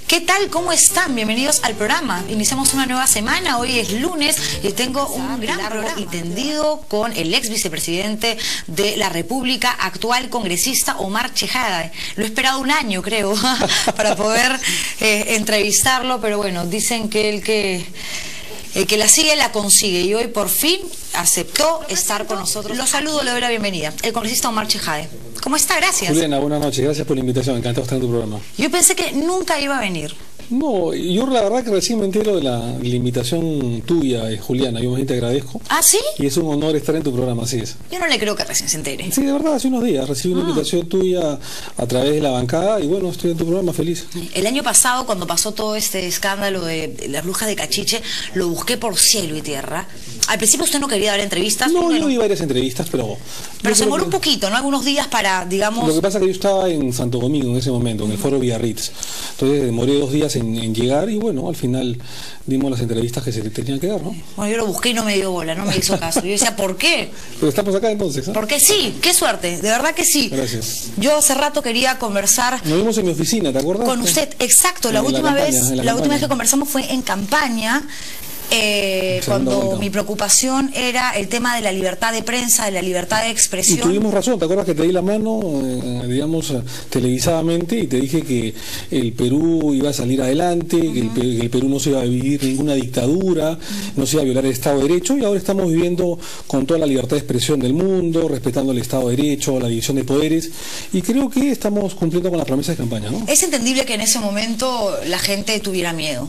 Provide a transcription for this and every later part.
¿Qué tal? ¿Cómo están? Bienvenidos al programa. Iniciamos una nueva semana, hoy es lunes y tengo un gran programa y tendido con el ex vicepresidente de la República, actual congresista Omar Chejade. Lo he esperado un año, creo, para poder entrevistarlo, pero bueno, dicen que el que la sigue la consigue y hoy por fin aceptó estar con nosotros. Lo saludo, le doy la bienvenida. El congresista Omar Chejade. ¿Cómo está? Gracias. Juliana, buenas noches. Gracias por la invitación. Encantado de estar en tu programa. Yo pensé que nunca iba a venir. No, yo la verdad que recién me entero de la invitación tuya, Juliana. Yo te agradezco. ¿Ah, sí? Y es un honor estar en tu programa, así es. Yo no le creo que recién se entere. Sí, de verdad, hace unos días recibí una invitación tuya a través de la bancada y bueno, estoy en tu programa feliz. El año pasado, cuando pasó todo este escándalo de las brujas de Cachiche, lo busqué por cielo y tierra. Al principio usted no quería dar entrevistas. No, yo di varias entrevistas, pero se demoró un poquito, ¿no? Algunos días para, digamos... Lo que pasa es que yo estaba en Santo Domingo en ese momento, en el Foro Biarritz. Entonces demoré 2 días en llegar y bueno, al final dimos las entrevistas que se tenían que dar, ¿no? Bueno, yo lo busqué y no me dio bola, no me hizo caso. Yo decía, ¿por qué? Pero estamos acá entonces, ¿eh? Porque sí, qué suerte, de verdad que sí. Gracias. Yo hace rato quería conversar... Nos vimos en mi oficina, ¿te acuerdas? Con usted, exacto. La última vez que conversamos fue en campaña. Cuando mi preocupación era el tema de la libertad de prensa, de la libertad de expresión. Y tuvimos razón, ¿te acuerdas que te di la mano, digamos, televisadamente y te dije que el Perú iba a salir adelante, que el Perú no se iba a vivir ninguna dictadura, no se iba a violar el Estado de Derecho, y ahora estamos viviendo con toda la libertad de expresión del mundo, respetando el Estado de Derecho, la división de poderes, y creo que estamos cumpliendo con las promesas de campaña, ¿no? Es entendible que en ese momento la gente tuviera miedo,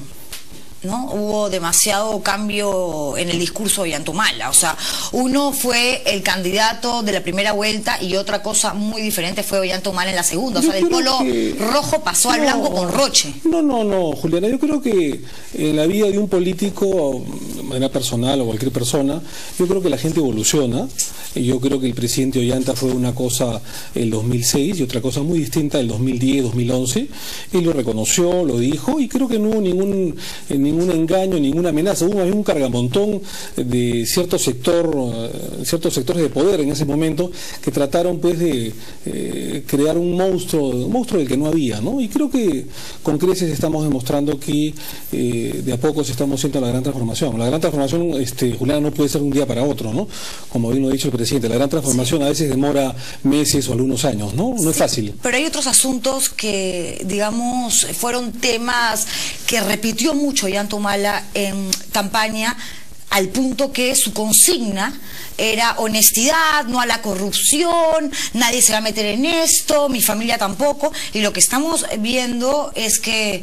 ¿no? Hubo demasiado cambio en el discurso de Ollanta-Humala. O sea, uno fue el candidato de la primera vuelta y otra cosa muy diferente fue Ollanta-Humala en la segunda. O sea, del polo rojo pasó al blanco con Roche. No, Juliana, yo creo que en la vida de un político, de manera personal o cualquier persona, yo creo que la gente evoluciona. Yo creo que el presidente Ollanta fue una cosa el 2006 y otra cosa muy distinta el 2010, 2011. Él lo reconoció, lo dijo, y creo que no hubo ningún engaño, ninguna amenaza. Hubo un cargamontón de ciertos sectores de poder en ese momento que trataron pues de crear un monstruo del que no había, ¿no? Y creo que con creces estamos demostrando que de a poco estamos haciendo la gran transformación. La gran transformación, Juliana, no puede ser de un día para otro, ¿no? Como bien lo ha dicho el presidente, la gran transformación a veces demora meses o algunos años, ¿no? No es fácil. Pero hay otros asuntos que, digamos, fueron temas que repitió mucho Ollanta-Humala en campaña, al punto que su consigna era honestidad, no a la corrupción, nadie se va a meter en esto, mi familia tampoco, y lo que estamos viendo es que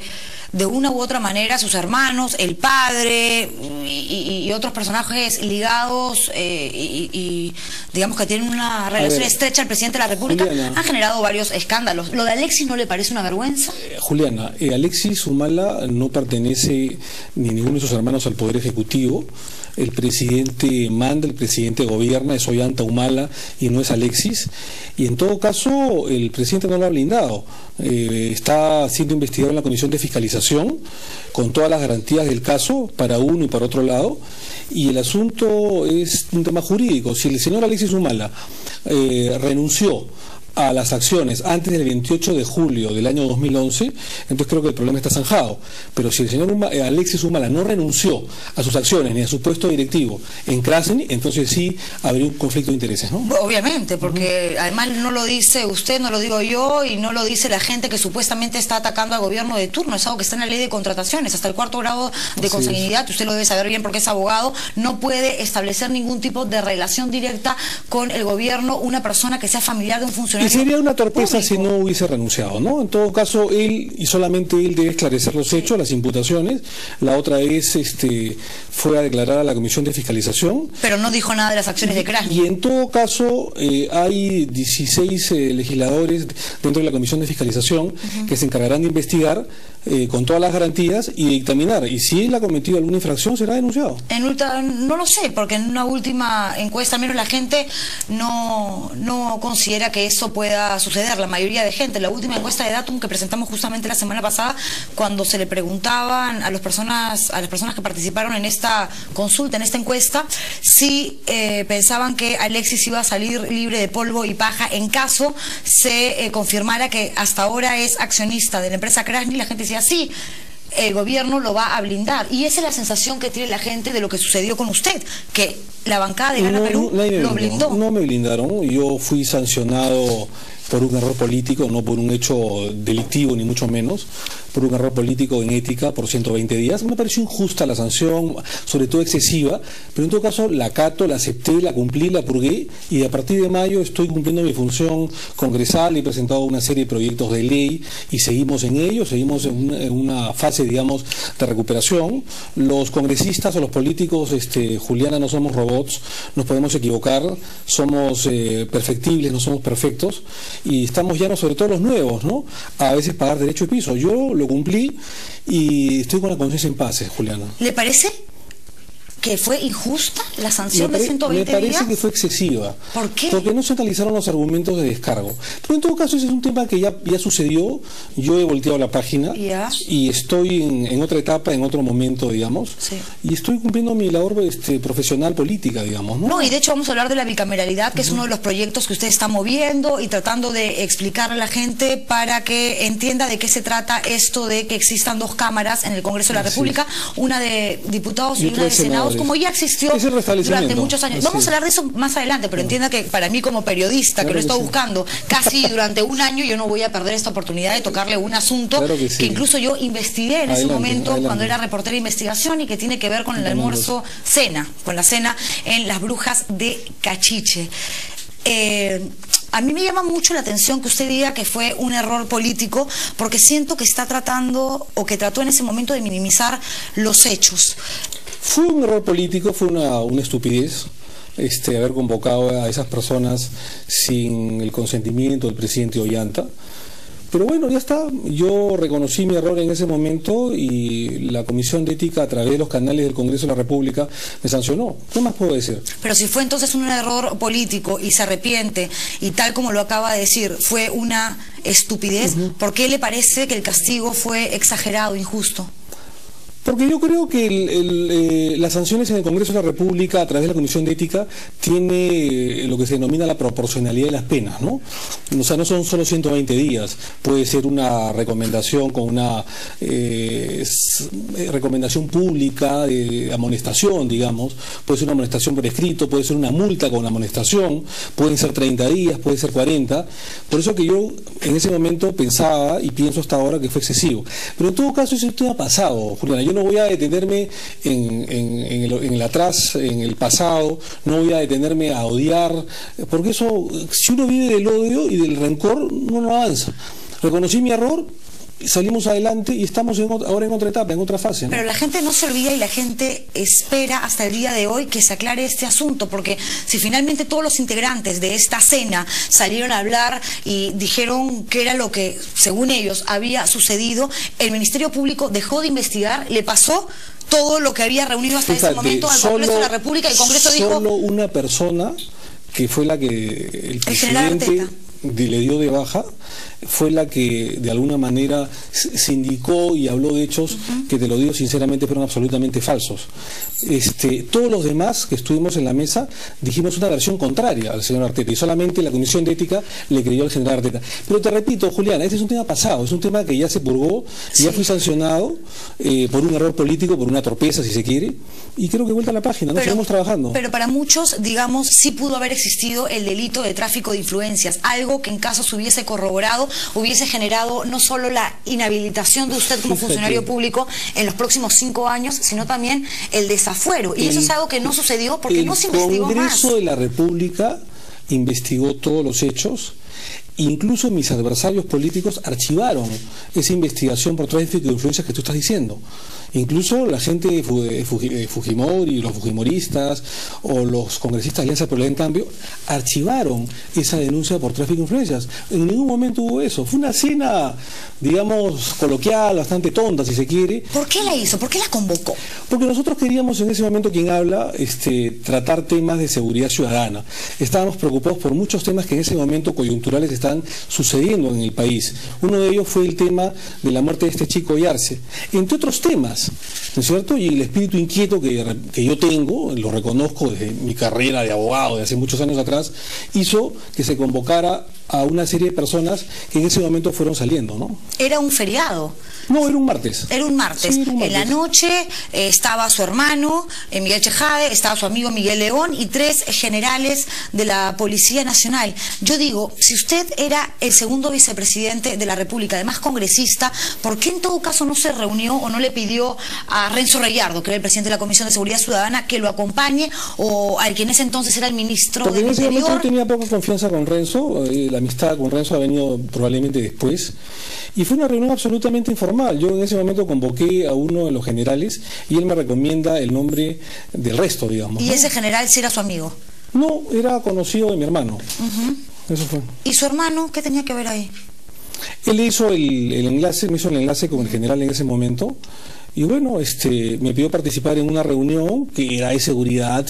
de una u otra manera sus hermanos, el padre y otros personajes ligados y digamos que tienen una relación estrecha al presidente de la República, Juliana, han generado varios escándalos. ¿Lo de Alexis no le parece una vergüenza? Juliana, Alexis Humala no pertenece ni ninguno de sus hermanos al Poder Ejecutivo. El presidente manda, el presidente gobierna, es Ollanta-Humala y no es Alexis. Y en todo caso, el presidente no lo ha blindado. Está siendo investigado en la Comisión de Fiscalización con todas las garantías del caso para uno y para otro lado. Y el asunto es un tema jurídico. Si el señor Alexis Humala renunció a las acciones antes del 28 de julio del año 2011, entonces creo que el problema está zanjado. Pero si el señor Alexis Humala no renunció a sus acciones ni a su puesto directivo en Krasny, entonces sí habría un conflicto de intereses, ¿no? Obviamente, porque además no lo dice usted, no lo digo yo, y no lo dice la gente que supuestamente está atacando al gobierno de turno. Es algo que está en la ley de contrataciones, hasta el 4º grado de consanguinidad, usted lo debe saber bien porque es abogado, no puede establecer ningún tipo de relación directa con el gobierno una persona que sea familiar de un funcionario. Y sería una torpeza si no hubiese renunciado, ¿no? En todo caso, él y solamente él debe esclarecer los hechos, las imputaciones. La otra es, fue a declarar a la Comisión de Fiscalización. Pero no dijo nada de las acciones de Krasny. Y en todo caso, hay 16 legisladores dentro de la Comisión de Fiscalización que se encargarán de investigar con todas las garantías y dictaminar. Y si él ha cometido alguna infracción, será denunciado. No lo sé, porque en una última encuesta, menos la gente no considera que eso esto pueda suceder. La mayoría de gente, la última encuesta de Datum que presentamos justamente la semana pasada, cuando se le preguntaban a las personas que participaron en esta consulta, en esta encuesta, si pensaban que Alexis iba a salir libre de polvo y paja en caso se confirmara que hasta ahora es accionista de la empresa Krasny, la gente decía sí, el gobierno lo va a blindar. Y esa es la sensación que tiene la gente de lo que sucedió con usted, que la bancada de Gana Perú lo blindó. No me blindaron, yo fui sancionado por un error político, no por un hecho delictivo ni mucho menos, por un error político en ética por 120 días. Me pareció injusta la sanción, sobre todo excesiva, pero en todo caso la acato, la acepté, la cumplí, la purgué, y a partir de mayo estoy cumpliendo mi función congresal. He presentado una serie de proyectos de ley y seguimos en ello, seguimos en una fase, digamos, de recuperación. Los congresistas o los políticos, Juliana, no somos robots, nos podemos equivocar, somos perfectibles, no somos perfectos, y estamos llanos, sobre todo los nuevos, ¿no?, a veces pagar derecho de piso. Yo lo cumplí y estoy con la conciencia en paz, Juliana. ¿Le parece que fue injusta la sanción de 120 días? Me parece que fue excesiva. ¿Por qué? Porque no se analizaron los argumentos de descargo. Pero en todo caso ese es un tema que ya sucedió. Yo he volteado la página y estoy en otra etapa, en otro momento, digamos. Sí. Y estoy cumpliendo mi labor profesional política, digamos, ¿no? No, y de hecho vamos a hablar de la bicameralidad, que es uno de los proyectos que usted está moviendo y tratando de explicar a la gente para que entienda de qué se trata esto de que existan dos cámaras en el Congreso de la República, una de diputados y una de senados, como ya existió durante muchos años. Vamos a hablar de eso más adelante, pero entienda que para mí como periodista, que lo he estado buscando casi durante un año, yo no voy a perder esta oportunidad de tocarle un asunto que incluso yo investigué en ese momento cuando era reportera de investigación y que tiene que ver con el almuerzo cena, con la cena en Las Brujas de Cachiche. A mí me llama mucho la atención que usted diga que fue un error político, porque siento que está tratando, o que trató en ese momento, de minimizar los hechos. Fue un error político, fue una estupidez haber convocado a esas personas sin el consentimiento del presidente Ollanta. Pero bueno, ya está. Yo reconocí mi error en ese momento y la Comisión de Ética, a través de los canales del Congreso de la República, me sancionó. ¿Qué más puedo decir? Pero si fue entonces un error político y se arrepiente, y tal como lo acaba de decir, fue una estupidez, ¿por qué le parece que el castigo fue exagerado, injusto? Porque yo creo que las sanciones en el Congreso de la República, a través de la Comisión de Ética, tiene lo que se denomina la proporcionalidad de las penas, ¿no? O sea, no son solo 120 días, puede ser una recomendación con una recomendación pública de amonestación, digamos, puede ser una amonestación por escrito, puede ser una multa con amonestación, pueden ser 30 días, puede ser 40, por eso que yo en ese momento pensaba y pienso hasta ahora que fue excesivo. Pero en todo caso, eso ha pasado, Juliana. Yo no voy a detenerme en el atrás, en el pasado, no voy a detenerme a odiar, porque eso, si uno vive del odio y del rencor, uno no avanza. Reconocí mi error, salimos adelante y estamos ahora en otra etapa, en otra fase, ¿no? Pero la gente no se olvida y la gente espera hasta el día de hoy que se aclare este asunto, porque si finalmente todos los integrantes de esta cena salieron a hablar y dijeron que era lo que, según ellos, había sucedido, el Ministerio Público dejó de investigar, le pasó todo lo que había reunido hasta ese momento al Congreso de la República, y el Congreso dijo... Solo una persona, que fue la que el presidente le dio de baja, fue la que de alguna manera se indicó y habló de hechos que, te lo digo sinceramente, fueron absolutamente falsos. Todos los demás que estuvimos en la mesa dijimos una versión contraria al señor Arteta, y solamente la Comisión de Ética le creyó al señor Arteta. Pero te repito, Juliana, este es un tema pasado, es un tema que ya se purgó, ya fui sancionado por un error político, por una torpeza, si se quiere, y creo que vuelta a la página, no seguimos trabajando. Pero para muchos, digamos, sí pudo haber existido el delito de tráfico de influencias, algo que en caso se hubiese corroborado, hubiese generado no solo la inhabilitación de usted como funcionario público en los próximos 5 años, sino también el desafuero. Y eso es algo que no sucedió porque no se investigó más. El Congreso de la República investigó todos los hechos. Incluso mis adversarios políticos archivaron esa investigación por tráfico de influencias que tú estás diciendo. Incluso la gente de Fujimori, los fujimoristas o los congresistas de Alianza por el Buen Cambio archivaron esa denuncia por tráfico de influencias. En ningún momento hubo eso. Fue una cena, digamos, coloquial, bastante tonta, si se quiere. ¿Por qué la hizo? ¿Por qué la convocó? Porque nosotros queríamos, en ese momento, quien habla, tratar temas de seguridad ciudadana. Estábamos preocupados por muchos temas que en ese momento coyunturales están sucediendo en el país. Uno de ellos fue el tema de la muerte de este chico Yarse, entre otros temas, ¿no es cierto? Y el espíritu inquieto que yo tengo, lo reconozco desde mi carrera de abogado de hace muchos años atrás, hizo que se convocara a una serie de personas que en ese momento fueron saliendo, ¿no? Era un feriado. No, era un martes. Era un martes. Sí, era un martes. En la noche estaba su hermano, Miguel Chejade, estaba su amigo Miguel León y 3 generales de la Policía Nacional. Yo digo, si usted era el segundo vicepresidente de la República, además congresista, ¿por qué en todo caso no se reunió o no le pidió a Renzo Reyardo, que era el presidente de la Comisión de Seguridad Ciudadana, que lo acompañe, o al que en ese entonces era el ministro Porque del en ese momento Interior? yo tenía poca confianza con Renzo, la amistad con Renzo ha venido probablemente después, y fue una reunión absolutamente informal. Yo en ese momento convoqué a uno de los generales y él me recomienda el nombre del resto, digamos. ¿Y ¿no? ese general sí era su amigo? No, era conocido de mi hermano. Eso fue. ¿Y su hermano qué tenía que ver ahí? Él hizo el enlace, me hizo el enlace con el general en ese momento. Y bueno, me pidió participar en una reunión que era de seguridad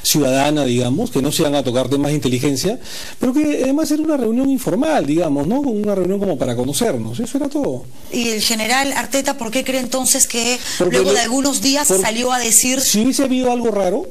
ciudadana, digamos, que no se iban a tocar temas de inteligencia, pero que además era una reunión informal, digamos, ¿no? Una reunión como para conocernos, eso era todo. ¿Y el general Arteta por qué cree entonces que Porque luego de algunos días salió a decir... Si hubiese habido algo raro,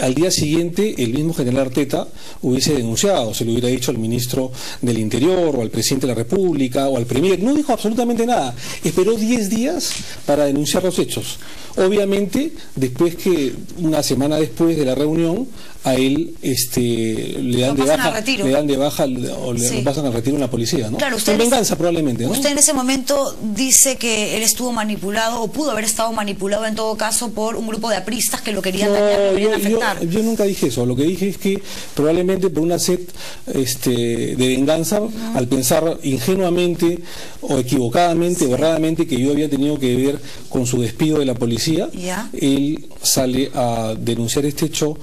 al día siguiente el mismo general Arteta hubiese denunciado, se lo hubiera dicho al ministro del Interior o al presidente de la República o al premier. No dijo absolutamente nada, esperó 10 días para denunciar los hechos. Obviamente, después que una semana después de la reunión, a él le dan de baja o le pasan al retiro en la policía, ¿no? Claro, usted en venganza probablemente, ¿no? Usted en ese momento dice que él estuvo manipulado o pudo haber estado manipulado en todo caso por un grupo de apristas que lo querían dañar, lo querían afectar. Yo nunca dije eso, lo que dije es que probablemente por una sed de venganza, al pensar ingenuamente o equivocadamente o erradamente que yo había tenido que ver con su despido de la policía, él sale a denunciar este hecho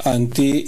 ante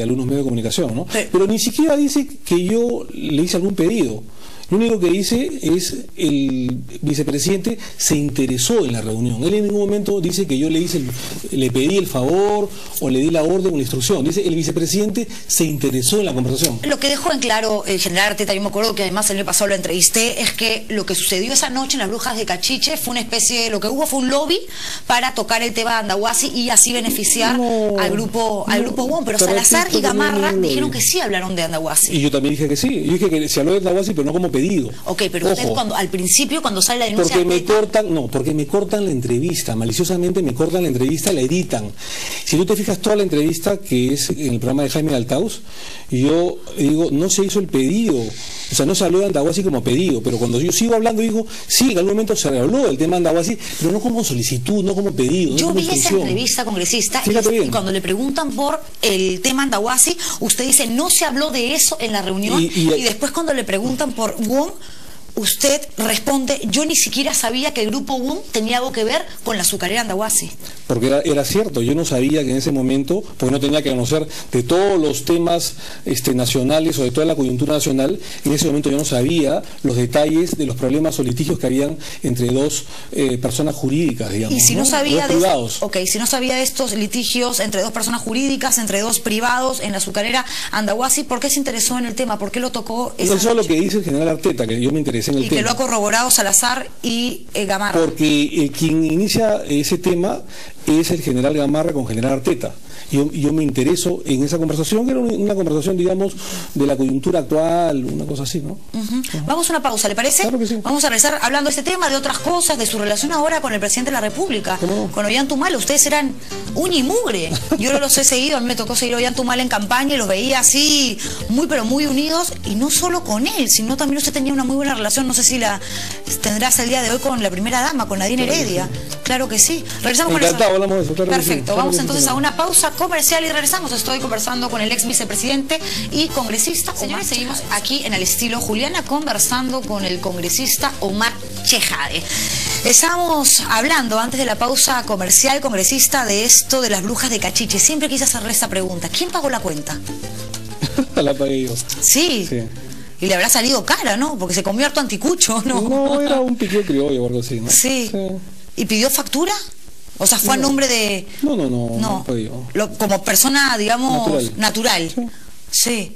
algunos medios de comunicación, ¿no? Pero ni siquiera dice que yo le hice algún pedido. Lo único que dice es el vicepresidente se interesó en la reunión. Él en ningún momento dice que yo le pedí el favor o le di la orden o la instrucción. Dice el vicepresidente se interesó en la conversación. Lo que dejó en claro el general Arteta, yo me acuerdo que además el año pasado lo entrevisté, es que lo que sucedió esa noche en las Brujas de Cachiche fue una especie de, lo que hubo fue un lobby para tocar el tema de Andahuasi y así beneficiar al grupo WOM. Pero Salazar y Gamarra dijeron que sí hablaron de Andahuasi. Y yo también dije que sí. Yo dije que se habló de Andahuasi, pero no como pedido. Ok, pero usted al principio cuando sale la denuncia... Porque me cortan la entrevista, maliciosamente me cortan la entrevista, la editan. Si tú te fijas toda la entrevista que es en el programa de Jaime Altaus, yo digo, no se hizo el pedido, o sea, no se habló de Andahuasi como pedido, pero cuando yo sigo hablando digo, sí, en algún momento se habló del tema de Andahuasi, pero no como solicitud, no como pedido. Yo no como vi esa entrevista, congresista, y cuando le preguntan por el tema Andahuasi, usted dice, no se habló de eso en la reunión, y después cuando le preguntan por WOM, usted responde, yo ni siquiera sabía que el grupo WOM tenía algo que ver con la azucarera Andahuasi. Porque era cierto, yo no sabía que en ese momento, porque no tenía que conocer de todos los temas nacionales o de toda la coyuntura nacional, en ese momento yo no sabía los detalles de los problemas o litigios que habían entre dos personas jurídicas, digamos. Y si no sabía si no sabía de estos litigios entre dos personas jurídicas, entre dos privados en la azucarera Andahuasi, ¿por qué se interesó en el tema? ¿Por qué lo tocó esa noche? Eso es lo que dice el general Arteta, que yo me interesé en el tema. Y que lo ha corroborado Salazar y Gamarra. Porque quien inicia ese tema es el general Gamarra con general Arteta. Yo me intereso en esa conversación, que era una conversación, digamos, de la coyuntura actual, una cosa así, ¿no? Vamos a una pausa, ¿le parece? Claro que sí. Vamos a regresar hablando de este tema, de otras cosas, de su relación ahora con el presidente de la República, con Ollantumala. Ustedes eran uña y mugre. Yo no los he seguido, a mí me tocó seguir a Ollantumala en campaña y los veía así, muy pero muy unidos, y no solo con él, sino también usted tenía una muy buena relación, no sé si la tendrás el día de hoy con la primera dama, con Nadine Heredia. Claro que sí. Regresamos con eso. Hablamos de eso, claro. Perfecto, vamos entonces a una pausa comercial y regresamos. Estoy conversando con el ex vicepresidente y congresista. Señores, seguimos aquí en el estilo Juliana conversando con el congresista Omar Chejade. Estamos hablando antes de la pausa comercial, congresista, de esto de las Brujas de Cachiche. Siempre quise hacerle esta pregunta. ¿Quién pagó la cuenta? La pagué yo. Sí. Y le habrá salido cara, ¿no? Porque se comió harto anticucho, ¿no? No, era un piqueo criollo o algo así, ¿no? Sí. ¿Y pidió factura? O sea, fue a nombre de... No. Como persona, digamos, natural. Sí.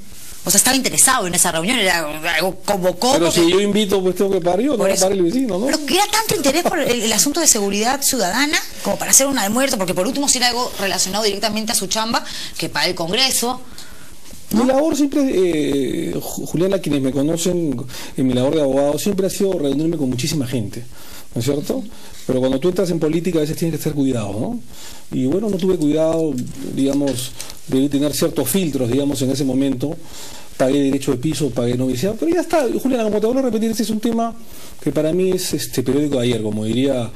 O sea, estaba interesado en esa reunión, era algo convocó. Pero si yo invito, pues tengo que pagar yo, no va a pagar el vecino, ¿no? Pero que era tanto interés por el asunto de seguridad ciudadana como para hacer una de muerto, porque por último si era algo relacionado directamente a su chamba, que para el Congreso. ¿No? Mi labor siempre, Juliana, quienes me conocen en mi labor de abogado, siempre ha sido reunirme con muchísima gente, ¿no es cierto? Pero cuando tú entras en política a veces tienes que tener cuidado, ¿no? Y bueno, no tuve cuidado, digamos, debí tener ciertos filtros, digamos, en ese momento. Pagué derecho de piso, pagué noviciado, pero ya está, Juliana, como te vuelvo a repetir, este es un tema que para mí es periódico de ayer, como diría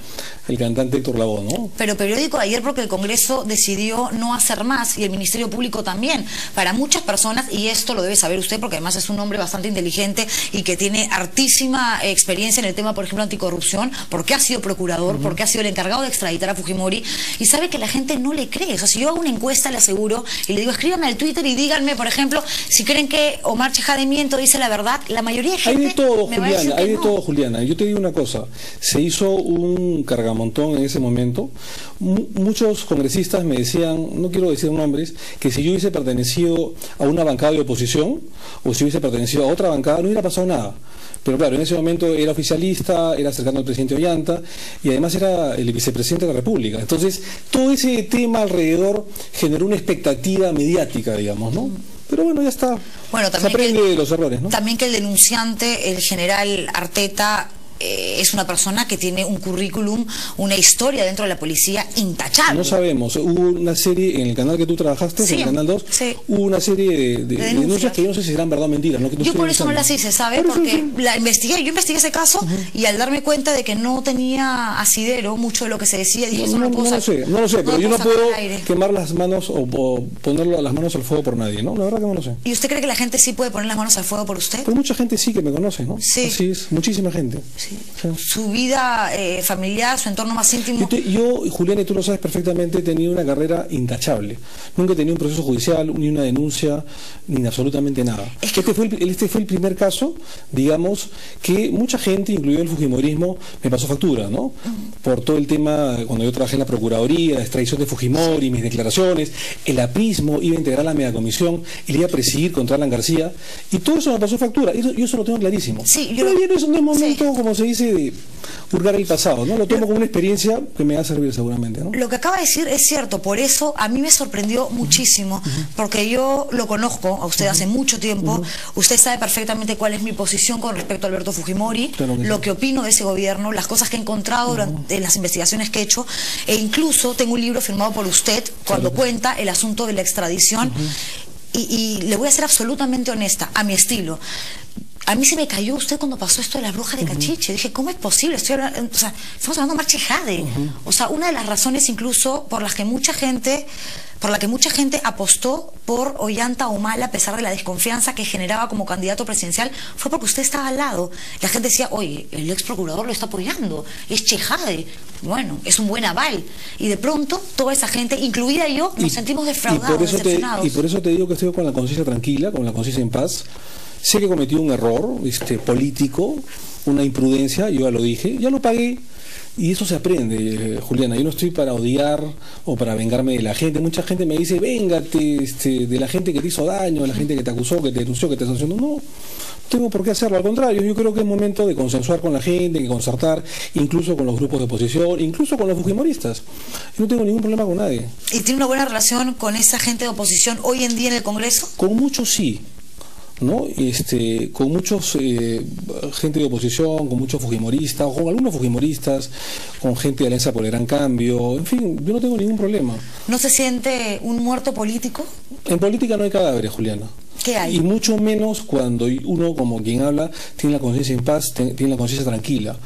el cantante Héctor Lavoe, ¿no? Pero periódico de ayer porque el Congreso decidió no hacer más y el Ministerio Público también. Para muchas personas, y esto lo debe saber usted porque además es un hombre bastante inteligente y que tiene hartísima experiencia en el tema, por ejemplo, anticorrupción, porque ha sido procurador, porque ha sido el encargado de extraditar a Fujimori y sabe que la gente no le cree. O sea, si yo hago una encuesta, le aseguro, y le digo, escríbanme al Twitter y díganme, por ejemplo, si creen que Omar Chejade miente o dice la verdad, la mayoría de gente hay de todo, me va a decir Juliana, hay que de no. todo, Juliana. Yo te digo una cosa, se hizo un cargamontón en ese momento. Muchos congresistas me decían, no quiero decir nombres, que si yo hubiese pertenecido a una bancada de oposición o si hubiese pertenecido a otra bancada no hubiera pasado nada. Pero claro, en ese momento era oficialista, era cercano al presidente Ollanta y además era el vicepresidente de la República. Entonces, todo ese tema alrededor generó una expectativa mediática, digamos, ¿no? Pero bueno, ya está. Bueno, se aprende de los errores, ¿no? También que el denunciante, el general Arteta, es una persona que tiene un currículum, una historia dentro de la policía intachable. No sabemos, hubo una serie en el canal que tú trabajaste, sí, en el canal 2, sí, hubo una serie de denuncias que yo no sé si serán verdad o mentira. No, yo por eso no las hice, ¿sabe? Porque la investigué, yo investigué ese caso y al darme cuenta de que no tenía asidero mucho de lo que se decía, dije, eso no lo sé, pero yo no puedo quemar las manos o poner las manos al fuego por nadie, ¿no? La verdad que no lo sé. ¿Y usted cree que la gente sí puede poner las manos al fuego por usted? Pues mucha gente sí que me conoce, ¿no? Sí. Así es, muchísima gente. Sí. Sí. Su vida familiar, su entorno más íntimo. Yo, Julián, y tú lo sabes perfectamente, he tenido una carrera intachable. Nunca he tenido un proceso judicial, ni una denuncia, ni absolutamente nada. Es que este fue el primer caso, digamos, que mucha gente, incluido el fujimorismo, me pasó factura, ¿no? Por todo el tema, cuando yo trabajé en la Procuraduría, la extradición de Fujimori, mis declaraciones, el aprismo iba a integrar la megacomisión y le iba a presidir contra Alan García, y todo eso me pasó factura. Yo eso lo tengo clarísimo. Sí, pero bien, eso no es momento, como se dice, de hurgar el pasado, ¿no? Lo tomo como una experiencia que me va a servir seguramente, ¿no? Lo que acaba de decir es cierto, por eso a mí me sorprendió muchísimo, porque yo lo conozco a usted hace mucho tiempo, usted sabe perfectamente cuál es mi posición con respecto a Alberto Fujimori, claro que lo que opino de ese gobierno, las cosas que he encontrado durante las investigaciones que he hecho, e incluso tengo un libro firmado por usted cuando cuenta el asunto de la extradición, y le voy a ser absolutamente honesta, a mi estilo. A mí se me cayó usted cuando pasó esto de las brujas de Cachiche. Dije, ¿cómo es posible? Estamos hablando de Omar Chejade. O sea, una de las razones incluso por la que mucha gente apostó por Ollanta Humala, a pesar de la desconfianza que generaba como candidato presidencial, fue porque usted estaba al lado. La gente decía, oye, el ex procurador lo está apoyando, es Chejade. Bueno, es un buen aval. Y de pronto, toda esa gente, incluida yo, nos sentimos defraudados, decepcionados. Y por eso te digo que estoy con la conciencia tranquila, con la conciencia en paz. Sé que cometí un error político, una imprudencia, yo ya lo dije, ya lo pagué. Y eso se aprende, Juliana. Yo no estoy para odiar o para vengarme de la gente. Mucha gente me dice, véngate de la gente que te hizo daño, de la gente que te acusó, que te denunció, que te sancionó. No, no tengo por qué hacerlo. Al contrario, yo creo que es momento de consensuar con la gente, de concertar, incluso con los grupos de oposición, incluso con los fujimoristas. Yo no tengo ningún problema con nadie. ¿Y tiene una buena relación con esa gente de oposición hoy en día en el Congreso? Con muchos sí, ¿no? Con muchos gente de oposición, con muchos fujimoristas, o con algunos fujimoristas, con gente de Alianza por el Gran Cambio, en fin, yo no tengo ningún problema. ¿No se siente un muerto político? En política no hay cadáveres, Juliana. ¿Qué hay? Y mucho menos cuando uno, como quien habla, tiene la conciencia en paz, tiene la conciencia tranquila,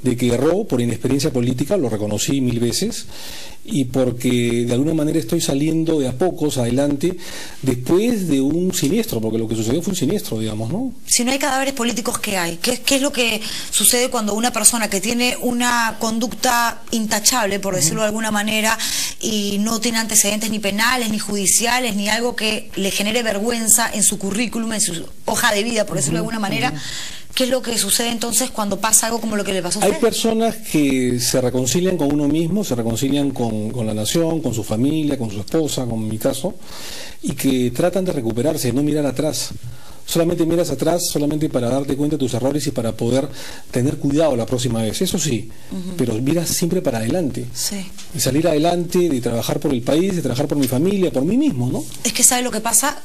de que erró por inexperiencia política, lo reconocí 1000 veces, y porque de alguna manera estoy saliendo de a pocos adelante después de un siniestro, porque lo que sucedió fue un siniestro, digamos, ¿no? Si no hay cadáveres políticos, ¿qué hay? ¿Qué es lo que sucede cuando una persona que tiene una conducta intachable, por decirlo de alguna manera, y no tiene antecedentes ni penales, ni judiciales, ni algo que le genere vergüenza en su currículum, en su hoja de vida, por decirlo de alguna manera, ¿Qué es lo que sucede entonces cuando pasa algo como lo que le pasó a usted? Hay personas que se reconcilian con uno mismo, se reconcilian con la nación, con su familia, con su esposa, como en mi caso, y que tratan de recuperarse, de no mirar atrás. Solamente miras atrás, solamente para darte cuenta de tus errores y para poder tener cuidado la próxima vez. Eso sí, pero miras siempre para adelante. Sí. Y salir adelante, de trabajar por el país, de trabajar por mi familia, por mí mismo, ¿no? Es que ¿sabe lo que pasa?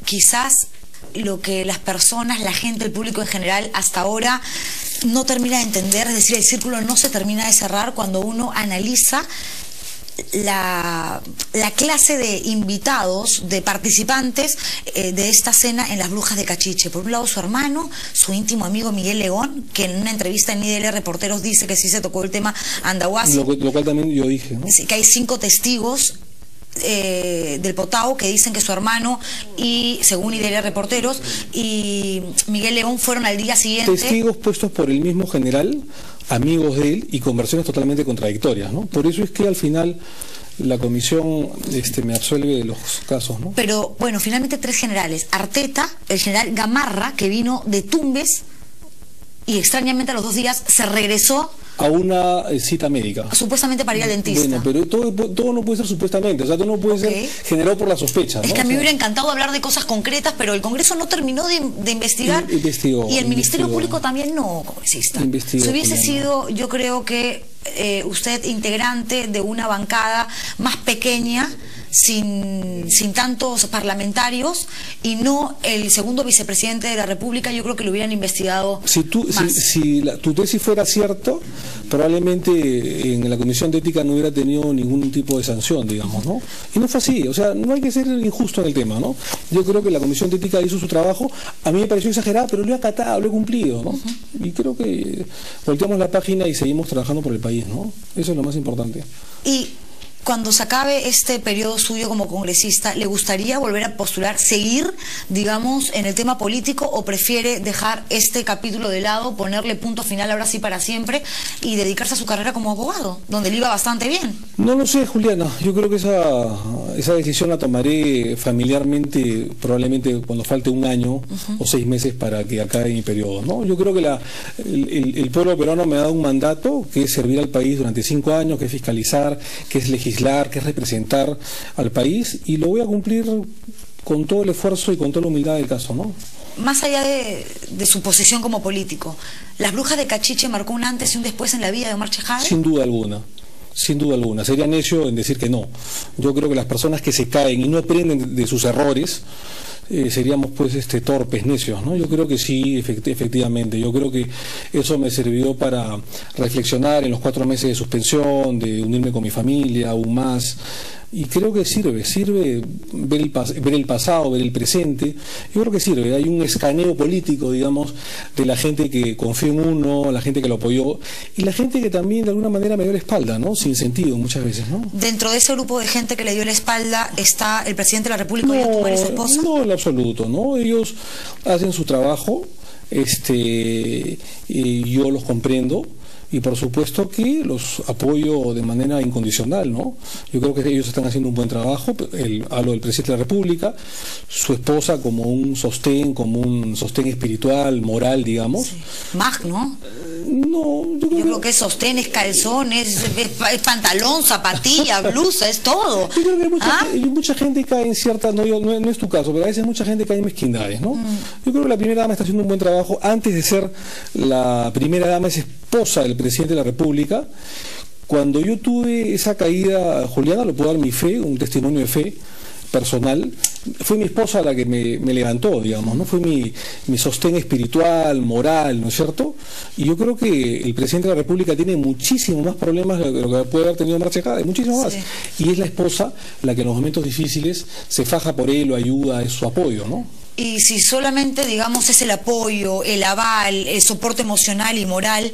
Quizás lo que las personas, la gente, el público en general hasta ahora no termina de entender, es decir, el círculo no se termina de cerrar cuando uno analiza la clase de invitados, de participantes de esta cena en las Brujas de Cachiche. Por un lado su hermano, su íntimo amigo Miguel León, que en una entrevista en IDL Reporteros dice que sí se tocó el tema Andahuasi. Lo cual también yo dije, ¿no? Que hay 5 testigos del Potao que dicen que su hermano y, según IDL Reporteros, y Miguel León fueron al día siguiente. Testigos puestos por el mismo general, amigos de él y con versiones totalmente contradictorias, ¿no? Por eso es que al final la comisión me absuelve de los casos, ¿no? Pero bueno, finalmente 3 generales: Arteta, el general Gamarra, que vino de Tumbes y extrañamente a los 2 días se regresó a una cita médica. Supuestamente para ir al dentista. Bueno, pero todo no puede ser supuestamente, o sea, todo no puede ser generado por la sospecha, ¿no? Es que a mí me hubiera encantado hablar de cosas concretas, pero el Congreso no terminó de investigar. Y el Ministerio Público también no, congresista. Si hubiese sido, yo creo que usted integrante de una bancada más pequeña, sin tantos parlamentarios, y no el segundo vicepresidente de la República, yo creo que lo hubieran investigado si tu tesis fuera cierto, probablemente en la Comisión de Ética no hubiera tenido ningún tipo de sanción, digamos, ¿no? Y no fue así, o sea, no hay que ser injusto en el tema, ¿no? Yo creo que la Comisión de Ética hizo su trabajo, a mí me pareció exagerado, pero lo he acatado, lo he cumplido, ¿no? Y creo que volteamos la página y seguimos trabajando por el país, ¿no? Eso es lo más importante. Y cuando se acabe este periodo suyo como congresista, ¿le gustaría volver a postular, seguir, digamos, en el tema político, o prefiere dejar este capítulo de lado, ponerle punto final ahora sí para siempre y dedicarse a su carrera como abogado, donde le iba bastante bien? No lo sé, Juliana. Yo creo que esa decisión la tomaré familiarmente, probablemente cuando falte un año o 6 meses para que acabe mi periodo, ¿no? Yo creo que el pueblo peruano me ha dado un mandato que es servir al país durante 5 años, que es fiscalizar, que es legislar, que es representar al país, y lo voy a cumplir con todo el esfuerzo y con toda la humildad del caso, ¿no? Más allá de su posición como político, ¿las Brujas de Cachiche marcó un antes y un después en la vida de Omar Chejade? Sin duda alguna. Sin duda alguna. Sería necio en decir que no. Yo creo que las personas que se caen y no aprenden de sus errores, seríamos pues torpes, necios, ¿no? Yo creo que sí, efectivamente. Yo creo que eso me sirvió para reflexionar en los 4 meses de suspensión, de unirme con mi familia aún más. Y creo que sirve ver el pasado, ver el presente. Yo creo que sirve. Hay un escaneo político, digamos, de la gente que confió en uno, la gente que lo apoyó, y la gente que también de alguna manera me dio la espalda, ¿no? Sin sentido muchas veces, ¿no? Dentro de ese grupo de gente que le dio la espalda está el presidente de la República, y su esposa. No, en absoluto, ¿no? Ellos hacen su trabajo, y yo los comprendo. Y por supuesto que los apoyo de manera incondicional, ¿no? Yo creo que ellos están haciendo un buen trabajo. Hablo del presidente de la República, su esposa como un sostén espiritual, moral, digamos. Sí. Más, ¿no? No, yo creo que es sostén, es calzón, es pantalón, zapatilla, blusa, es todo. Yo creo que mucha gente cae en cierta, no es tu caso, pero a veces mucha gente cae en mezquindades, ¿no? Yo creo que la primera dama está haciendo un buen trabajo. Antes de ser la primera dama, es esposa del presidente de la República. Cuando yo tuve esa caída, Juliana, lo puedo dar mi fe, un testimonio de fe personal, fue mi esposa la que me levantó, digamos, ¿no? Fue mi sostén espiritual, moral, ¿no es cierto? Y yo creo que el presidente de la República tiene muchísimos más problemas de lo que puede haber tenido Omar Chejade, muchísimo más. Y es la esposa la que en los momentos difíciles se faja por él, lo ayuda, es su apoyo, ¿no? Y si solamente, digamos, es el apoyo, el aval, el soporte emocional y moral,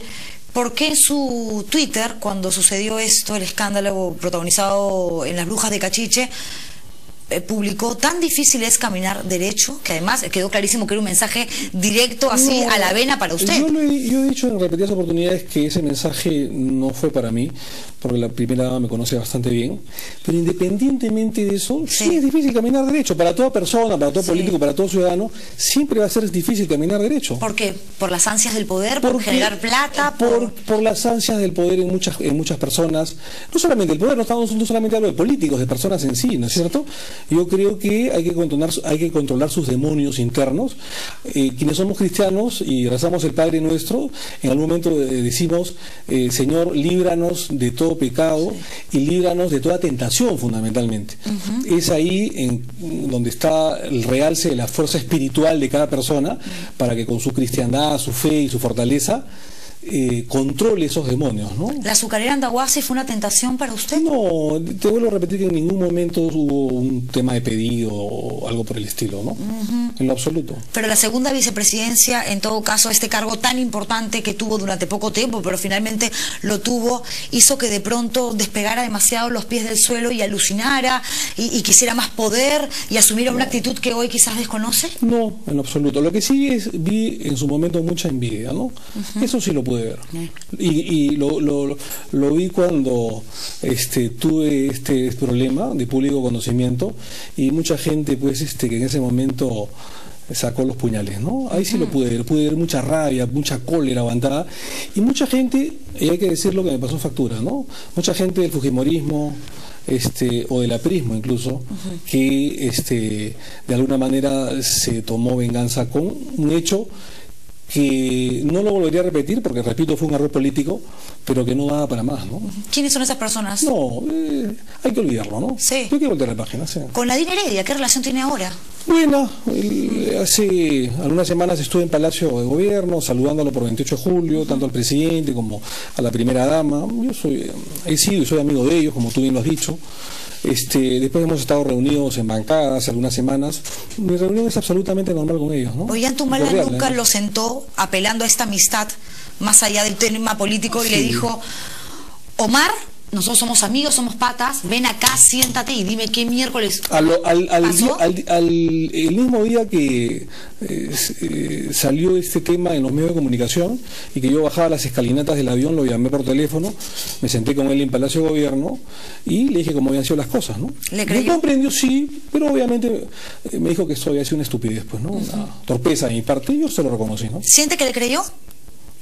¿por qué en su Twitter, cuando sucedió esto, el escándalo protagonizado en las Brujas de Cachiche, publicó, tan difícil es caminar derecho, que además quedó clarísimo que era un mensaje directo así a la vena para usted. Yo he dicho en repetidas oportunidades que ese mensaje no fue para mí, porque la primera dama me conoce bastante bien, pero independientemente de eso, sí es difícil caminar derecho. Para toda persona, para todo político, para todo ciudadano, siempre va a ser difícil caminar derecho. ¿Por qué? ¿Por las ansias del poder? ¿Por generar plata? Por las ansias del poder en muchas personas. No solamente el poder, no solamente hablo de políticos, de personas en sí, ¿no es cierto? Yo creo que hay que controlar sus demonios internos. Quienes somos cristianos y rezamos el Padre Nuestro, en algún momento decimos, Señor, líbranos de todo pecado y líbranos de toda tentación, fundamentalmente. Es ahí donde está el realce de la fuerza espiritual de cada persona, para que con su cristiandad, su fe y su fortaleza controle esos demonios, ¿no? ¿La azucarera Andahuasi fue una tentación para usted? No, te vuelvo a repetir que en ningún momento hubo un tema de pedido o algo por el estilo, ¿no? En lo absoluto. Pero la segunda vicepresidencia, en todo caso, este cargo tan importante que tuvo durante poco tiempo, pero finalmente lo tuvo, hizo que de pronto despegara demasiado los pies del suelo y alucinara y quisiera más poder y asumiera una actitud que hoy quizás desconoce. No, en lo absoluto. Lo que sí vi en su momento mucha envidia, ¿no? Eso sí lo pude ver. Y lo vi cuando tuve este problema de público conocimiento, y mucha gente pues que en ese momento sacó los puñales, ¿no? Ahí sí lo pude ver mucha rabia, mucha cólera aguantada, y mucha gente, y hay que decirlo, que me pasó factura, ¿no? Mucha gente del fujimorismo, o del aprismo incluso, que de alguna manera se tomó venganza con un hecho que no lo volvería a repetir, porque repito, fue un error político, pero que no va para más, ¿no? ¿Quiénes son esas personas? No, hay que olvidarlo, ¿no? Sí. Hay que voltear la página, sí. ¿Con Nadine Heredia qué relación tiene ahora? Bueno, hace algunas semanas estuve en Palacio de Gobierno saludándolo por 28 de julio, tanto al presidente como a la primera dama. Yo he sido y soy amigo de ellos, como tú bien lo has dicho. Después hemos estado reunidos en bancadas algunas semanas. Mi reunión es absolutamente normal con ellos, ¿no? Ollanthumala nunca lo sentó apelando a esta amistad más allá del tema político y le dijo: Omar, nosotros somos amigos, somos patas, ven acá, siéntate y dime qué miércoles pasó. El mismo día que salió este tema en los medios de comunicación y que yo bajaba las escalinatas del avión, lo llamé por teléfono, me senté con él en Palacio de Gobierno y le dije cómo habían sido las cosas, ¿no? ¿Le creyó? Me comprendió, sí, pero obviamente me dijo que esto había sido una estupidez, pues, ¿no? Una torpeza de mi parte, y yo se lo reconocí, ¿no? ¿Siente que le creyó?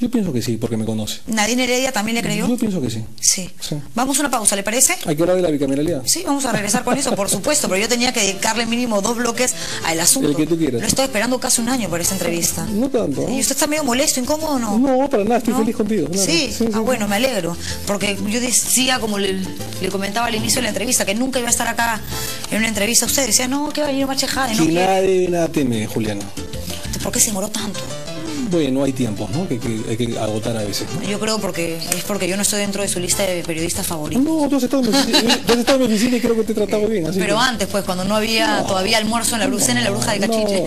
Yo pienso que sí, porque me conoce. ¿Nadine Heredia también le creyó? Yo pienso que sí. Sí. Vamos a una pausa, ¿le parece? Hay que hablar de la bicameralidad. Sí, vamos a regresar con eso, por supuesto, pero yo tenía que dedicarle mínimo 2 bloques al asunto. El que tú quieras. Lo estoy esperando casi un año por esta entrevista. No tanto, ¿no? ¿Y usted está medio molesto, incómodo o no? No, para nada, estoy feliz contigo. Claro. Sí, bueno, me alegro, porque yo decía, como le comentaba al inicio de la entrevista, que nunca iba a estar acá en una entrevista a usted. Decía, no, que va a venir Omar Chejade. No, nada teme, Juliana. ¿Por qué se demoró tanto? Bueno, hay tiempos, ¿no? Que hay que agotar a veces, ¿no? Yo creo porque yo no estoy dentro de su lista de periodistas favoritos. No, tú has estado en mi oficina y creo que te he tratado bien. Así pero que... antes, pues, cuando no había todavía almuerzo en la Brucena, en la Bruja de Cachiche.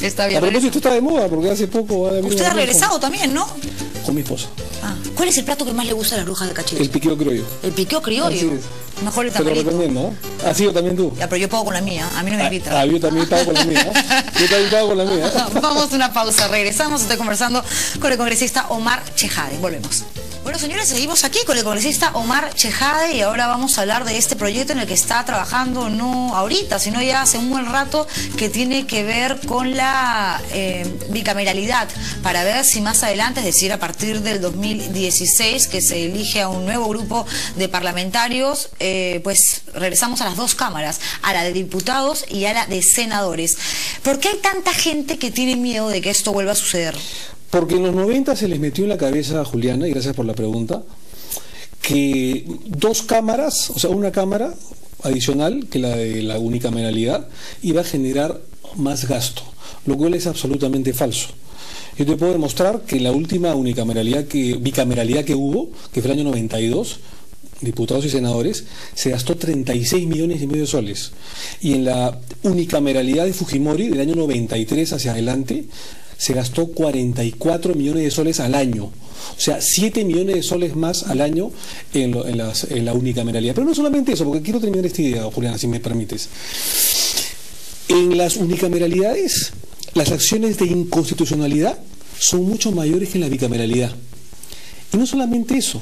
Está bien. A propósito, está de moda, porque hace poco... Usted ha regresado también, ¿no? Con mi esposa. ¿Cuál es el plato que más le gusta a la Bruja de Cachiche? El piqueo criollo. ¿El piqueo criollo? Así es. Mejor el tamarito. Te lo recomiendo, ¿no? ¿Has ido también tú? Ya, pero yo pago con la mía, a mí no me invita. Yo también pago con la mía. Yo también pago con la mía. Vamos a una pausa, regresamos, estoy conversando con el congresista Omar Chejade. Volvemos. Bueno, señores, seguimos aquí con el congresista Omar Chejade y ahora vamos a hablar de este proyecto en el que está trabajando, no ahorita, sino ya hace un buen rato, que tiene que ver con la bicameralidad, para ver si más adelante, es decir, a partir del 2016, que se elige a un nuevo grupo de parlamentarios, pues regresamos a las 2 cámaras, a la de diputados y a la de senadores. ¿Por qué hay tanta gente que tiene miedo de que esto vuelva a suceder? Porque en los 90 se les metió en la cabeza, Juliana, y gracias por la pregunta, que 2 cámaras, o sea, una cámara adicional que la de la unicameralidad, iba a generar más gasto, lo cual es absolutamente falso. Yo te puedo demostrar que la última bicameralidad que hubo, que fue el año 92, diputados y senadores, se gastó 36,5 millones de soles. Y en la unicameralidad de Fujimori, del año 93 hacia adelante, se gastó 44 millones de soles al año. O sea, 7 millones de soles más al año en la unicameralidad. Pero no solamente eso, porque quiero terminar esta idea, Juliana, si me permites. En las unicameralidades, las acciones de inconstitucionalidad son mucho mayores que en la bicameralidad. Y no solamente eso,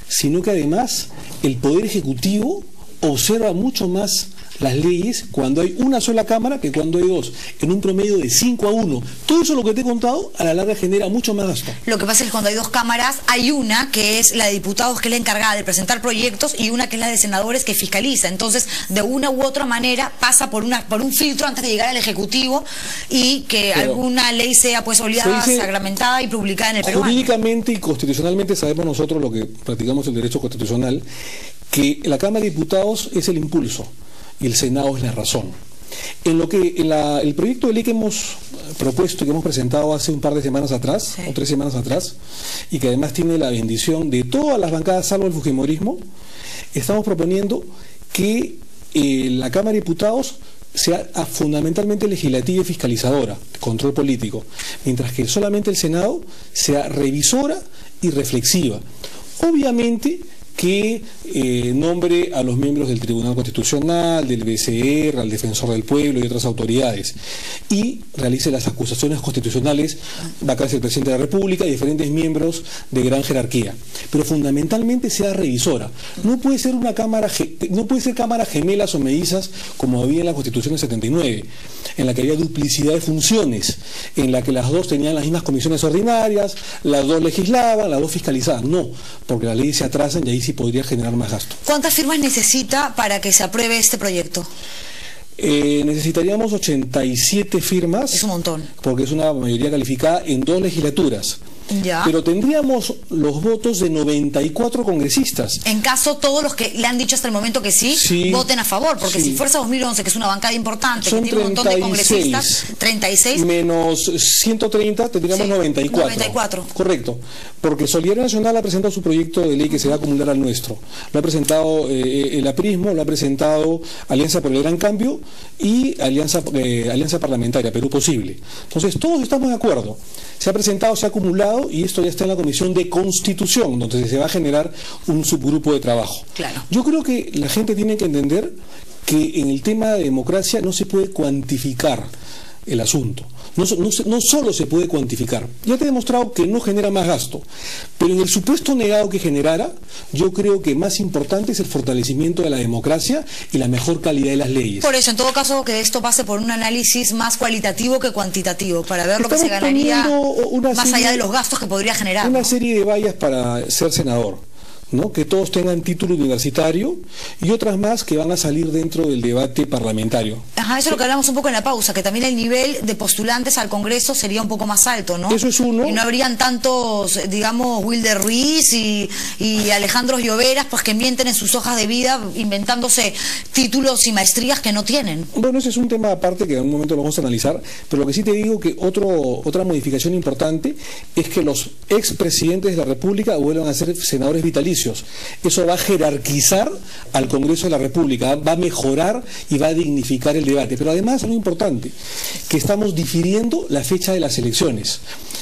sino que además el Poder Ejecutivo observa mucho más las leyes cuando hay una sola Cámara que cuando hay dos, en un promedio de 5-1. Todo eso, lo que te he contado, a la larga genera mucho más gasto. Lo que pasa es que cuando hay dos cámaras, hay una que es la de diputados, que es la encargada de presentar proyectos, y una que es la de senadores, que fiscaliza. Entonces, de una u otra manera, pasa por un filtro antes de llegar al Ejecutivo, y que alguna ley sea pues obligada, sagramentada y publicada en el Perú. Jurídicamente y constitucionalmente sabemos nosotros, lo que practicamos el derecho constitucional, que la Cámara de Diputados es el impulso y el Senado es la razón. En lo que el proyecto de ley que hemos propuesto y que hemos presentado hace un par de semanas atrás, o 3 semanas atrás, y que además tiene la bendición de todas las bancadas salvo el fujimorismo, estamos proponiendo que la Cámara de Diputados sea fundamentalmente legislativa y fiscalizadora, control político, mientras que solamente el Senado sea revisora y reflexiva. Obviamente que nombre a los miembros del Tribunal Constitucional, del BCR, al Defensor del Pueblo y otras autoridades, y realice las acusaciones constitucionales vacantes del Presidente de la República y diferentes miembros de gran jerarquía. Pero fundamentalmente sea revisora. No puede ser una cámara, no puede ser cámaras gemelas o mellizas como había en la Constitución del 79, en la que había duplicidad de funciones, en la que las dos tenían las mismas comisiones ordinarias, las dos legislaban, las dos fiscalizaban. No, porque las leyes se atrasan y ahí sí podría generar más gasto. ¿Cuántas firmas necesita para que se apruebe este proyecto? Necesitaríamos 87 firmas. Es un montón. Porque es una mayoría calificada en 2 legislaturas. Ya. Pero tendríamos los votos de 94 congresistas. En caso todos los que le han dicho hasta el momento que sí, voten a favor, porque si Fuerza 2011, que es una bancada importante, son que tiene un montón de congresistas, 36 menos 130, tendríamos 94. Correcto, porque Solidaridad Nacional ha presentado su proyecto de ley que se va a acumular al nuestro. Lo ha presentado el aprismo, lo ha presentado Alianza por el Gran Cambio y Alianza Parlamentaria, Perú Posible. Entonces todos estamos de acuerdo. Se ha presentado, se ha acumulado, y esto ya está en la Comisión de Constitución, donde se va a generar un subgrupo de trabajo. Claro. Yo creo que la gente tiene que entender que en el tema de democracia no se puede cuantificar el asunto. No solo se puede cuantificar. Ya te he demostrado que no genera más gasto, pero en el supuesto negado que generara, yo creo que más importante es el fortalecimiento de la democracia y la mejor calidad de las leyes. Por eso, en todo caso, que esto pase por un análisis más cualitativo que cuantitativo, para ver lo que se ganaría más allá de los gastos que podría generar. Una serie de vallas para ser senador, ¿no? Que todos tengan título universitario, y otras más que van a salir dentro del debate parlamentario. Ajá, eso es lo que hablamos un poco en la pausa, que también el nivel de postulantes al Congreso sería un poco más alto, ¿no? Eso es uno. Y no habrían tantos, digamos, Wilder Ruiz y Alejandro Lloveras, pues que mienten en sus hojas de vida inventándose títulos y maestrías que no tienen. Bueno, ese es un tema aparte que en un momento lo vamos a analizar, pero lo que sí te digo que otra modificación importante es que los expresidentes de la República vuelvan a ser senadores vitalicios. Eso va a jerarquizar al Congreso de la República, va a mejorar y va a dignificar el debate. Pero además, algo importante, que estamos difiriendo la fecha de las elecciones.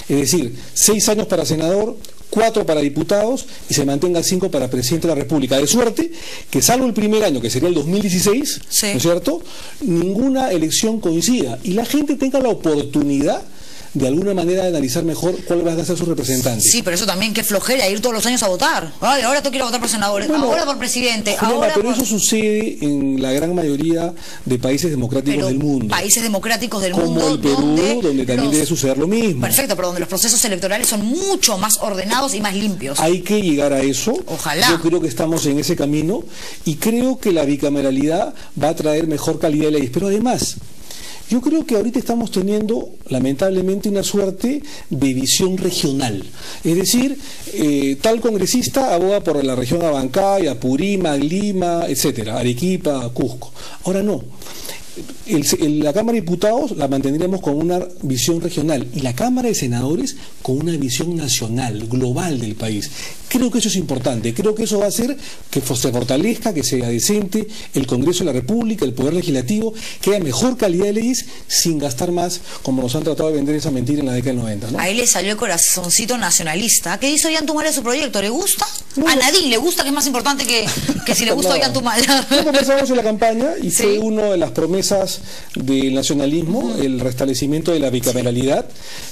Es decir, 6 años para senador, 4 para diputados, y se mantenga 5 para presidente de la República. De suerte que, salvo el primer año, que sería el 2016, ¿no es cierto?, ninguna elección coincida y la gente tenga la oportunidad de alguna manera de analizar mejor cuál van a ser sus representantes. Sí, pero eso también, qué flojera ir todos los años a votar. Ay, ahora tengo que ir a votar por senadores, bueno, ahora por presidente, Juliana, pero eso sucede en la gran mayoría de países democráticos del mundo. Países democráticos del mundo. Como el Perú, donde también debe suceder lo mismo. Perfecto, pero donde los procesos electorales son mucho más ordenados y más limpios. Hay que llegar a eso. Ojalá. Yo creo que estamos en ese camino y creo que la bicameralidad va a traer mejor calidad de leyes. Pero además, yo creo que ahorita estamos teniendo, lamentablemente, una suerte de visión regional. Es decir, tal congresista aboga por la región Abancay, Apurímac, Lima, etcétera, Arequipa, Cusco. Ahora no. la Cámara de Diputados la mantendríamos con una visión regional y la Cámara de Senadores con una visión nacional, global del país. Creo que eso es importante, creo que eso va a hacer que se fortalezca, que sea decente el Congreso de la República, el Poder Legislativo, que haya mejor calidad de leyes sin gastar más, como nos han tratado de vender esa mentira en la década del 90, ¿no? Ahí le salió el corazoncito nacionalista. ¿Qué hizo Ollantumala de su proyecto? ¿Le gusta? No. A Nadine le gusta, que es más importante que si le gusta Ollantumala. No conversamos en la campaña y fue una de las promesas del nacionalismo, el restablecimiento de la bicameralidad,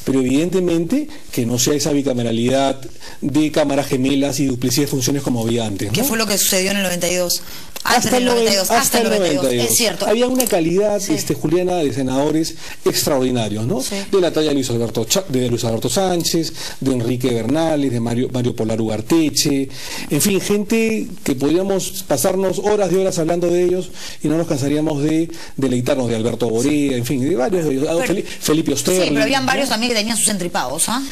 pero evidentemente que no sea esa bicameralidad de cámaras gemelas y duplicidad de funciones como había antes, ¿no? ¿Qué fue lo que sucedió en el 92? Hasta el 92, es cierto. Había una calidad, Juliana, de senadores extraordinarios, ¿no? Sí. De la talla de Luis Alberto Sánchez, de Enrique Bernales, de Mario Polar Ugarteche, en fin, gente que podríamos pasarnos horas de horas hablando de ellos y no nos cansaríamos de deleitarnos, de Alberto Borea, en fin, de varios de ellos, Felipe Osterling. Sí, pero habían varios también que tenían sus entripados, ¿ah?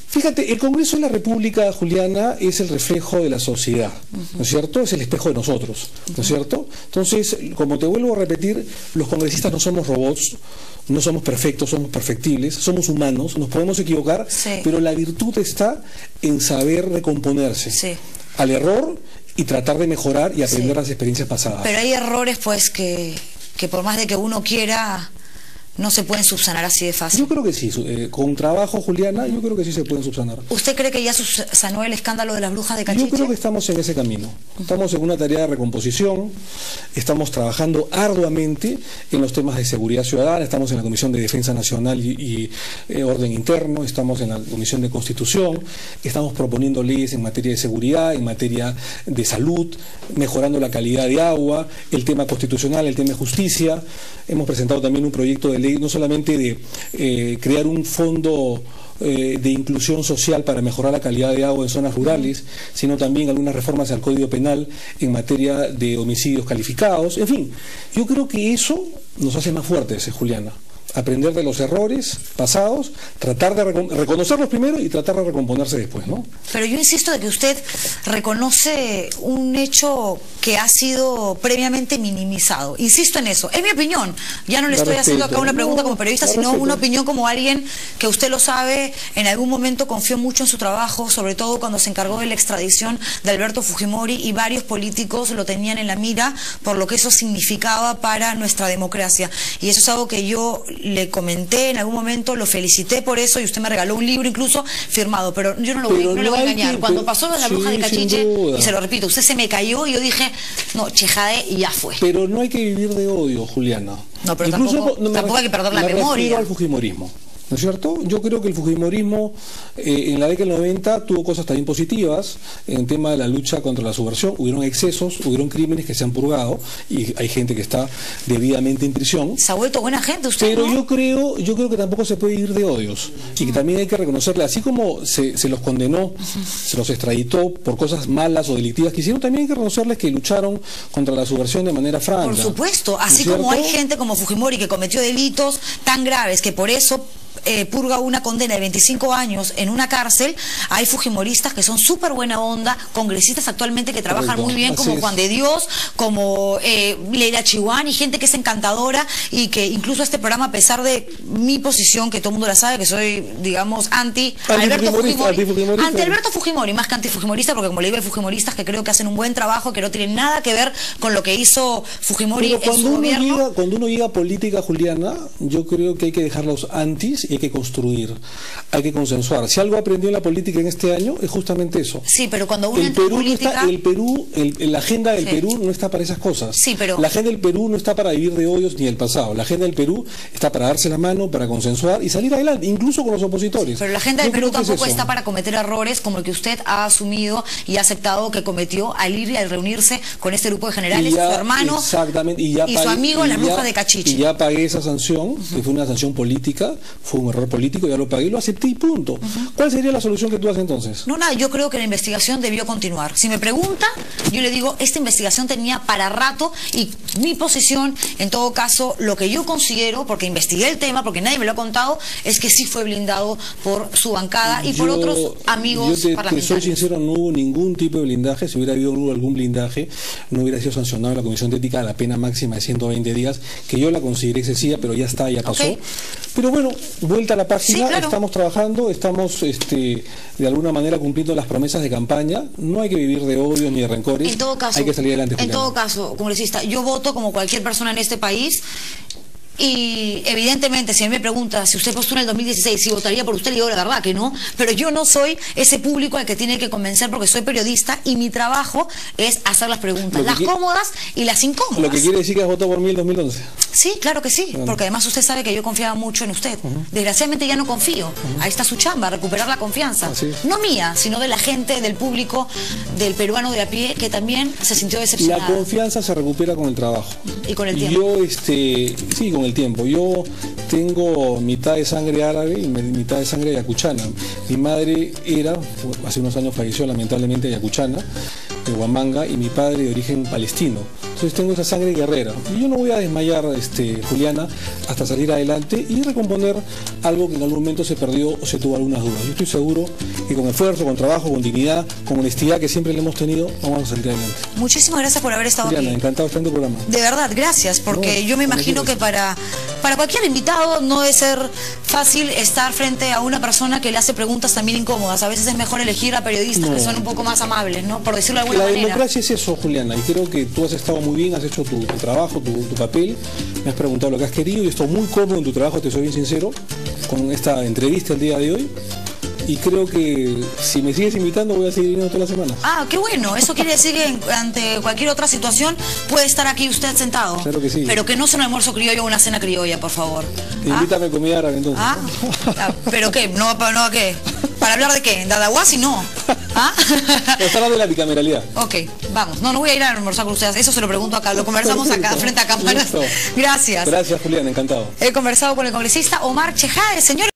Fíjate, el Congreso de la República, Juliana, es el reflejo de la sociedad, ¿no es cierto? Es el espejo de nosotros, ¿no es cierto? Entonces, como te vuelvo a repetir, los congresistas no somos robots, no somos perfectos, somos perfectibles, somos humanos, nos podemos equivocar, pero la virtud está en saber recomponerse al error y tratar de mejorar y aprender las experiencias pasadas. Pero hay errores, pues, que por más de que uno quiera, no se pueden subsanar así de fácil. Yo creo que sí, con trabajo, Juliana, yo creo que sí se pueden subsanar. ¿Usted cree que ya subsanó el escándalo de las brujas de Cachiche? Yo creo que estamos en ese camino. Estamos en una tarea de recomposición, estamos trabajando arduamente en los temas de seguridad ciudadana, estamos en la Comisión de Defensa Nacional y Orden Interno, estamos en la Comisión de Constitución, estamos proponiendo leyes en materia de seguridad, en materia de salud, mejorando la calidad de agua, el tema constitucional, el tema de justicia. Hemos presentado también un proyecto de ley, no solamente de crear un fondo de inclusión social para mejorar la calidad de agua en zonas rurales, sino también algunas reformas al Código Penal en materia de homicidios calificados. En fin, yo creo que eso nos hace más fuertes, Juliana. Aprender de los errores pasados, tratar de reconocerlos primero y tratar de recomponerse después, ¿no? Pero yo insisto de que usted reconoce un hecho que ha sido previamente minimizado. Insisto en eso. Es mi opinión. Ya no le estoy haciendo acá una pregunta como periodista, sino una opinión como alguien que, usted lo sabe, en algún momento confió mucho en su trabajo, sobre todo cuando se encargó de la extradición de Alberto Fujimori, y varios políticos lo tenían en la mira por lo que eso significaba para nuestra democracia. Y eso es algo que yo le comenté en algún momento, lo felicité por eso, y usted me regaló un libro incluso firmado, pero yo no le voy a engañar. Cuando pasó la bruja de Cachiche, y se lo repito, usted se me cayó y yo dije, no, Chejade, y ya fue. Pero no hay que vivir de odio, Juliana. No, pero incluso, tampoco hay que perder la memoria. Me refiero al fujimorismo, ¿no es cierto? Yo creo que el fujimorismo en la década del 90 tuvo cosas también positivas en el tema de la lucha contra la subversión. Hubieron excesos, hubieron crímenes que se han purgado y hay gente que está debidamente en prisión. Se ha vuelto buena gente usted, pero ¿no? yo creo que tampoco se puede ir de odios y que también hay que reconocerle, así como se los condenó, se los extraditó por cosas malas o delictivas que hicieron, también hay que reconocerles que lucharon contra la subversión de manera franca. Por supuesto, así como hay gente como Fujimori que cometió delitos tan graves que por eso purga una condena de 25 años en una cárcel. Hay fujimoristas que son súper buena onda, congresistas actualmente que trabajan muy bien, como Juan de Dios, como Leila Chihuán, y gente que es encantadora, y que incluso este programa, a pesar de mi posición, que todo el mundo la sabe, que soy, digamos, anti Alberto Fujimori, más que antifujimorista, porque como le digo, hay fujimoristas que creo que hacen un buen trabajo, que no tienen nada que ver con lo que hizo Fujimori en su gobierno. Cuando uno llega a política, Juliana, yo creo que hay que dejar los antis y hay que construir, hay que consensuar. Si algo aprendió en la política en este año es justamente eso. Sí, pero cuando uno entra en política... la agenda del Perú no está para esas cosas. Sí, pero... La agenda del Perú no está para vivir de odios ni del pasado. La agenda del Perú está para darse la mano, para consensuar y salir adelante, incluso con los opositores. Pero la agenda del Perú tampoco está para cometer errores como el que usted ha asumido y ha aceptado que cometió al ir y al reunirse con este grupo de generales, su hermano y su amigo en la bruja de Cachiche. Y ya pagué esa sanción, que fue una sanción política, fue un error político, ya lo pagué, lo acepté y punto. ¿Cuál sería la solución que tú haces entonces? No, nada, yo creo que la investigación debió continuar. Si me pregunta, yo le digo, esta investigación tenía para rato, y mi posición, en todo caso, lo que yo considero, porque investigué el tema, porque nadie me lo ha contado, es que sí fue blindado por su bancada y por otros amigos parlamentarios. Soy sincero, no hubo ningún tipo de blindaje. Si hubiera habido algún blindaje, no hubiera sido sancionado la Comisión de Ética a la pena máxima de 120 días, que yo la consideré excesiva, pero ya está, ya pasó. Pero bueno, vuelta a la página, sí, claro. Estamos trabajando, estamos de alguna manera cumpliendo las promesas de campaña. No hay que vivir de odio ni de rencores. En todo caso, hay que salir adelante. En todo caso, congresista, yo voto como cualquier persona en este país. Y evidentemente, si a mí me pregunta si usted postula en el 2016, si votaría por usted, le digo la verdad que no, pero yo no soy ese público al que tiene que convencer, porque soy periodista y mi trabajo es hacer las preguntas, las cómodas y las incómodas. Lo que quiere decir que has votado por mí en 2011. Sí, claro que sí, porque además usted sabe que yo confiaba mucho en usted. Desgraciadamente ya no confío. Ahí está su chamba, recuperar la confianza. No mía, sino de la gente, del público, del peruano de a pie, que también se sintió decepcionado. La confianza se recupera con el trabajo. Y con el tiempo. Yo, sí, con el tiempo. Yo tengo mitad de sangre árabe y mitad de sangre yacuchana. Mi madre hace unos años falleció lamentablemente yacuchana, de Huamanga, y mi padre de origen palestino. Entonces tengo esa sangre guerrera. Y yo no voy a desmayar, Juliana, hasta salir adelante y recomponer algo que en algún momento se perdió o se tuvo algunas dudas. Yo estoy seguro que con esfuerzo, con trabajo, con dignidad, con honestidad que siempre le hemos tenido, vamos a salir adelante. Muchísimas gracias por haber estado Juliana, aquí. Encantado de estar en tu programa. De verdad, gracias, porque yo me imagino que para cualquier invitado no debe ser fácil estar frente a una persona que le hace preguntas también incómodas. A veces es mejor elegir a periodistas que son un poco más amables, ¿no? Por decirlo de alguna manera. La democracia es eso, Juliana, y creo que tú has estado muy bien, has hecho tu trabajo, tu papel, me has preguntado lo que has querido y estoy muy cómodo en tu trabajo, te soy bien sincero, con esta entrevista el día de hoy. Y creo que si me sigues invitando voy a seguir viniendo toda la semana. Ah, qué bueno. Eso quiere decir que ante cualquier otra situación puede estar aquí usted sentado. Claro que sí. Pero que no sea un almuerzo criollo o una cena criolla, por favor. Invítame a comida árabe entonces. ¿Pero qué? ¿No a qué? ¿Para hablar de qué? ¿De Adahuasi? No. Está hablando de la bicameralidad. Ok, vamos. No voy a ir a almorzar con ustedes. Eso se lo pregunto acá. Lo conversamos acá, frente a cámaras. Gracias. Gracias, Julián. Encantado. He conversado con el congresista Omar Chejade, señor.